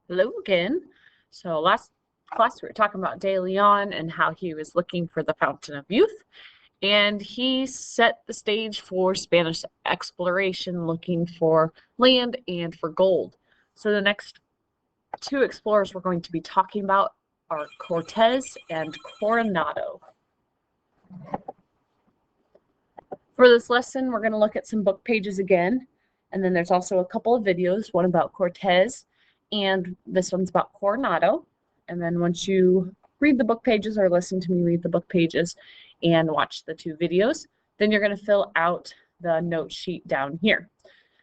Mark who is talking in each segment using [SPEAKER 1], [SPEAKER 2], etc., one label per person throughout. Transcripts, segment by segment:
[SPEAKER 1] Hello again. So last class we were talking about De Leon and how he was looking for the Fountain of Youth, and he set the stage for Spanish exploration, looking for land and for gold. So the next two explorers we're going to be talking about are Cortes and Coronado. For this lesson, we're going to look at some book pages again, and then there's also a couple of videos, one about Cortes, and this one's about Coronado. And then once you read the book pages or listen to me read the book pages and watch the two videos, then you're going to fill out the note sheet down here.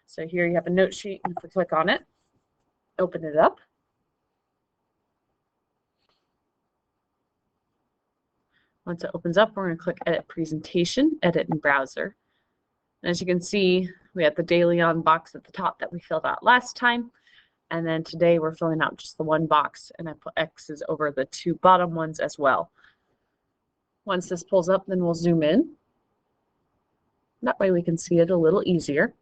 [SPEAKER 1] So here you have a note sheet, and if we click on it, open it up. Once it opens up, we're going to click Edit Presentation, Edit in Browser. And as you can see, we have the De Leon box at the top that we filled out last time. And then today we're filling out just the one box, and I put X's over the two bottom ones as well. Once this pulls up, then we'll zoom in. That way we can see it a little easier.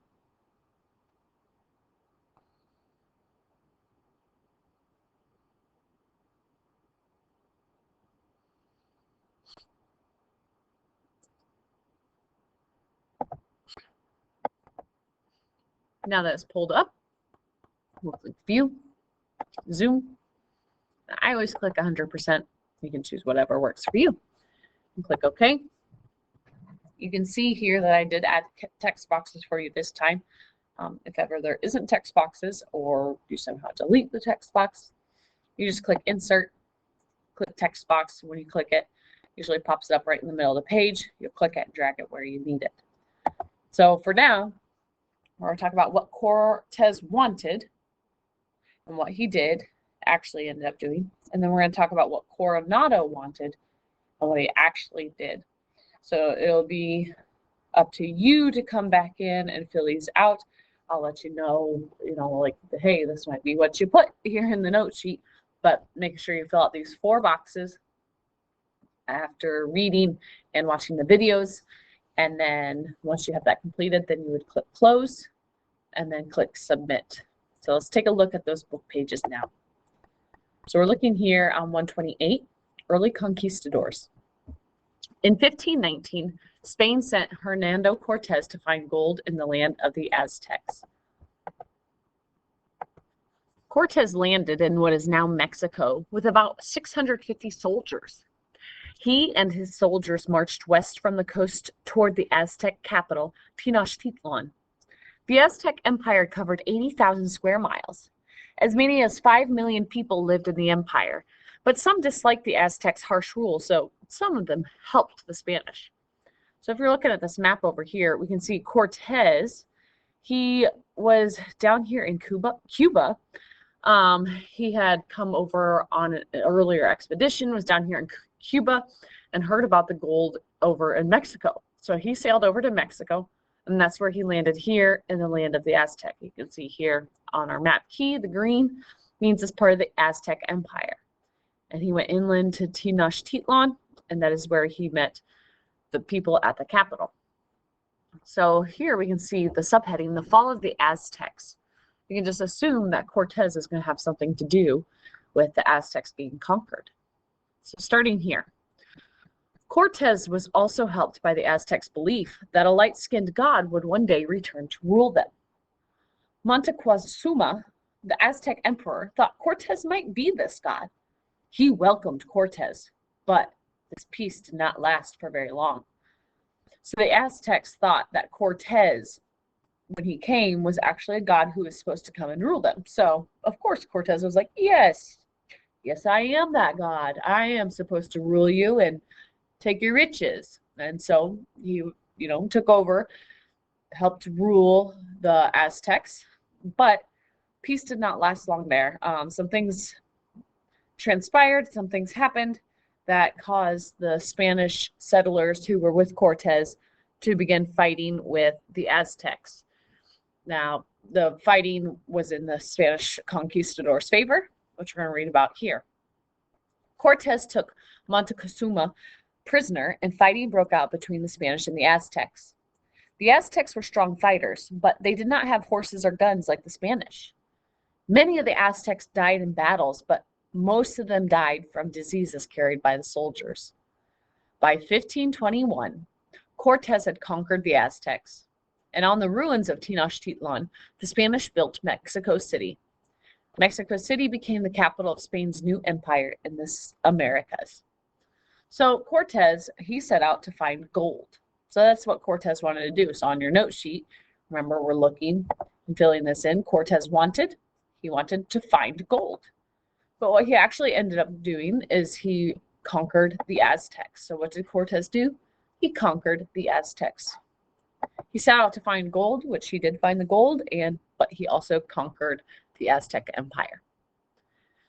[SPEAKER 1] Now that it's pulled up, we'll click View, Zoom. I always click 100%. You can choose whatever works for you. And click OK. You can see here that I did add text boxes for you this time. If ever there isn't text boxes or you somehow delete the text box, you just click Insert, click Text Box. When you click it, usually pops it up right in the middle of the page. You'll click it and drag it where you need it. So for now, we're going to talk about what Cortes wanted and what he did, actually ended up doing. And then we're going to talk about what Coronado wanted and what he actually did. So it'll be up to you to come back in and fill these out. I'll let you know, like, hey, this might be what you put here in the note sheet, but make sure you fill out these 4 boxes after reading and watching the videos. And then once you have that completed, then you would click Close and then click Submit. So let's take a look at those book pages now. So we're looking here on 128, Early Conquistadors. In 1519, Spain sent Hernando Cortes to find gold in the land of the Aztecs. Cortes landed in what is now Mexico with about 650 soldiers. He and his soldiers marched west from the coast toward the Aztec capital, Tenochtitlan. The Aztec Empire covered 80,000 square miles. As many as 5 million people lived in the empire, but some disliked the Aztecs' harsh rule, so some of them helped the Spanish. So if you're looking at this map over here, we can see Cortes. He was down here in Cuba. He had come over on an earlier expedition, was down here in Cuba, and heard about the gold over in Mexico. So he sailed over to Mexico, and that's where he landed here in the land of the Aztec. You can see here on our map key, the green means it's part of the Aztec Empire. And he went inland to Tenochtitlan, and that is where he met the people at the capital. So here we can see the subheading, The Fall of the Aztecs. You can just assume that Cortes is going to have something to do with the Aztecs being conquered. So starting here, Cortes was also helped by the Aztecs' belief that a light-skinned god would one day return to rule them. Montezuma, the Aztec emperor, thought Cortes might be this god. He welcomed Cortes, but this peace did not last for very long. So the Aztecs thought that Cortes, when he came, was actually a god who was supposed to come and rule them. So, of course, Cortes was like, yes, I am that god. I am supposed to rule you and take your riches. And so he, took over, helped rule the Aztecs, but peace did not last long there. Some things transpired, some things happened that caused the Spanish settlers who were with Cortes to begin fighting with the Aztecs. Now, the fighting was in the Spanish conquistadors' favor, which we're going to read about here. Cortes took Montezuma prisoner, and fighting broke out between the Spanish and the Aztecs. The Aztecs were strong fighters, but they did not have horses or guns like the Spanish. Many of the Aztecs died in battles, but most of them died from diseases carried by the soldiers. By 1521, Cortes had conquered the Aztecs, and on the ruins of Tenochtitlan, the Spanish built Mexico City. Mexico City became the capital of Spain's new empire in the Americas. So Cortes, he set out to find gold. So that's what Cortes wanted to do. So on your note sheet, remember we're looking and filling this in. Cortes he wanted to find gold. But what he actually ended up doing is he conquered the Aztecs. So what did Cortes do? He conquered the Aztecs. He set out to find gold, which he did find the gold, but he also conquered the Aztec Empire.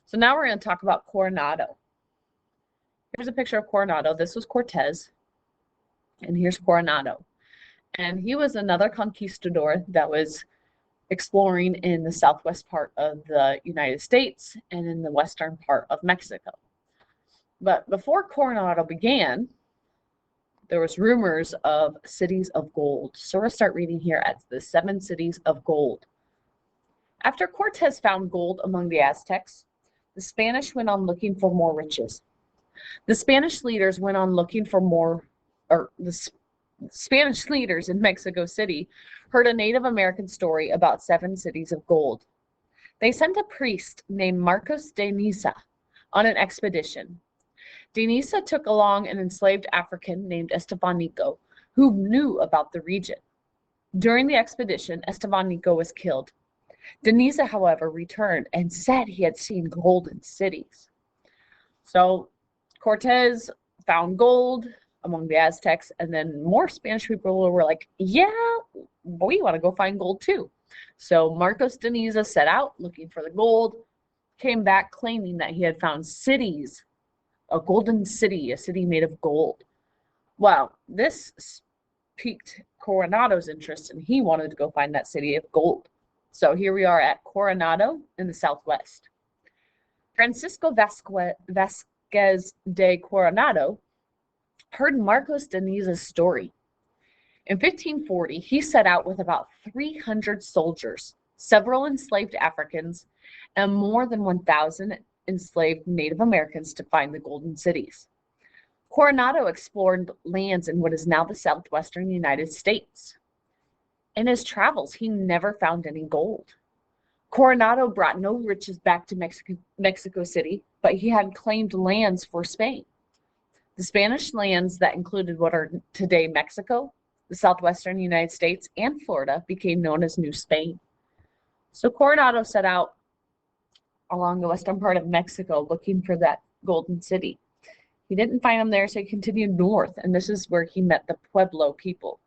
[SPEAKER 1] So now we're going to talk about Coronado. Here's a picture of Coronado. This was Cortes, and here's Coronado. And he was another conquistador that was exploring in the southwest part of the United States and in the western part of Mexico. But before Coronado began, there was rumors of cities of gold. So we're going to start reading here at the 7 cities of gold. After Cortes found gold among the Aztecs, the Spanish went on looking for more riches. The Spanish leaders went on looking for more, or the Spanish leaders in Mexico City heard a Native American story about 7 cities of gold. They sent a priest named Marcos de Niza on an expedition. De Niza took along an enslaved African named Estevanico, who knew about the region. During the expedition, Estevanico was killed. De Niza, however, returned and said he had seen golden cities. So Cortes found gold among the Aztecs, and then more Spanish people were like, yeah, we want to go find gold too. So Marcos de Niza set out looking for the gold, came back claiming that he had found cities, a golden city, a city made of gold. Well, this piqued Coronado's interest, and he wanted to go find that city of gold. So here we are at Coronado in the southwest. Francisco Vasquez de Coronado heard Marcos de Niza's story. In 1540, he set out with about 300 soldiers, several enslaved Africans, and more than 1,000 enslaved Native Americans to find the golden cities. Coronado explored lands in what is now the southwestern United States. In his travels, he never found any gold. Coronado brought no riches back to Mexico City, but he had claimed lands for Spain. The Spanish lands that included what are today Mexico, the southwestern United States, and Florida became known as New Spain. So Coronado set out along the western part of Mexico looking for that golden city. He didn't find them there, so he continued north, and this is where he met the Pueblo people.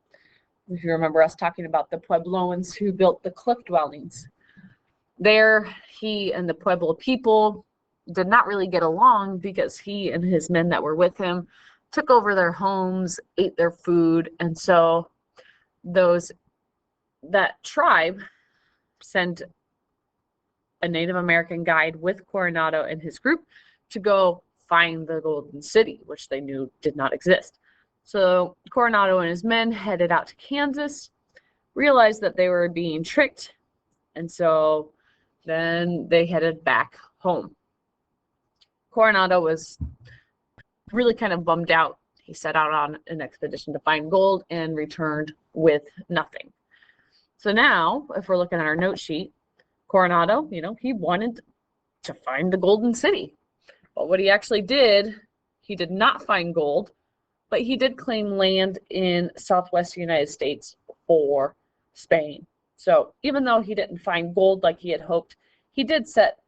[SPEAKER 1] If you remember us talking about the Puebloans who built the cliff dwellings. There, he and the Pueblo people did not really get along because he and his men that were with him took over their homes, ate their food, and so that tribe sent a Native American guide with Coronado and his group to go find the golden city, which they knew did not exist. So Coronado and his men headed out to Kansas, realized that they were being tricked, and so then they headed back home. Coronado was really kind of bummed out. He set out on an expedition to find gold and returned with nothing. So now, if we're looking at our note sheet, Coronado, he wanted to find the golden city. But what he actually did, he did not find gold, but he did claim land in southwest United States for Spain. So even though he didn't find gold like he had hoped, he did set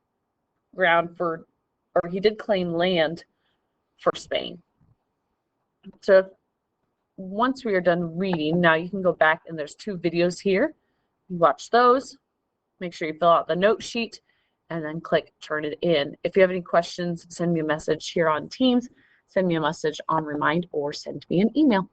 [SPEAKER 1] ground for, or he did claim land for Spain. So once we are done reading, now you can go back and there's 2 videos here. You watch those. Make sure you fill out the note sheet and then click turn it in. If you have any questions, send me a message here on Teams, send me a message on Remind, or send me an email.